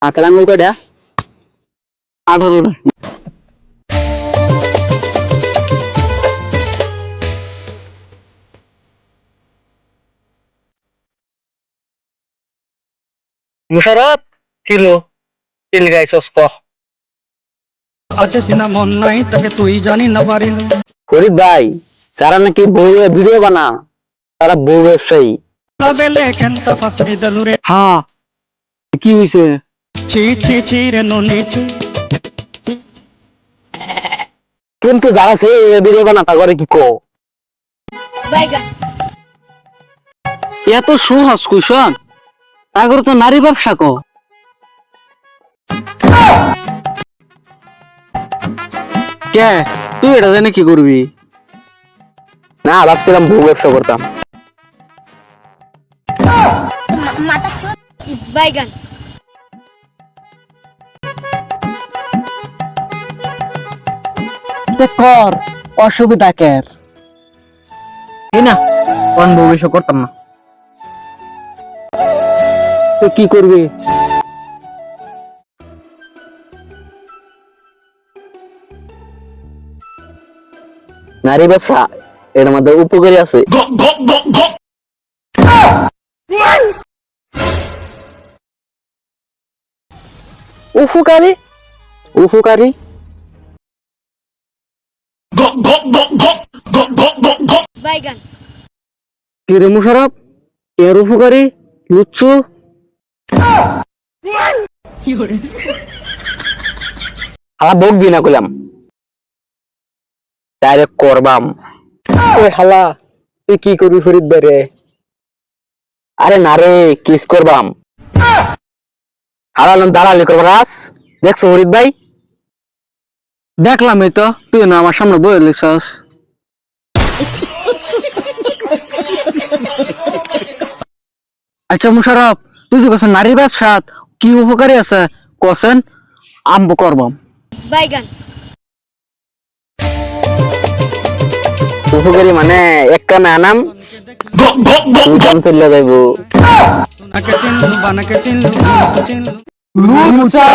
হাতের আঙুল কয়টা? 18টা। মুশারফ কিলো তিল গাইছস ক আছে সিনা মন নাই তাকে তুই জানি না পারিল ফরিদ ভাই সারা নাকি বউ ভিডিও বানা, তারা বউ ব্যবসায়ী। বেলে কেনতা ফাসরি দলুরে হ্যাঁ, কি হয়েছে? ছি ছি ছি রে ননি ছি কিন্তু যারা সে ভিডিও বানা তা করে কি কো? এত সহজ কুশন তাগর তো নারী ব্যবসা কো। কে তুই এটা জানি কি করবি? না, ভাবছিলাম বউ ব্যবসা করতাম। বাইগান কর, অসুবিধা কের? এই না, কোন বউ ব্যবসা করতাম না। তো কি করবি? নারী ব্যবসা এর মধ্যে উপকারী আছে। উপকারী উপকারী বাইগান কি রে মুশারফ, এর উপকারী লুচ্ছু? হালা বকবি না কইলাম, ডাইরেক্ট করবাম। ওই হালা তুই কি করবি ফরিদ ভাই রে? আরে না রে, কিস করবাম। হালা দালালি করবার রাস দেখছো ফরিদ ভাই? দেখলাম এই তো, তুই না আমার সামনে বই লিখছস। আচ্ছা মুশারফ, তুই যে কছেন নারী ব্যবসা কি উপকারী আছে কছেন, আম্ব করবাম। বাইগান উপকারী মানে এক কামে আনাম, তুই কাম চলে যাইব। সোনাকে চিনলু বানাকে চিনলু চিনলু মুসা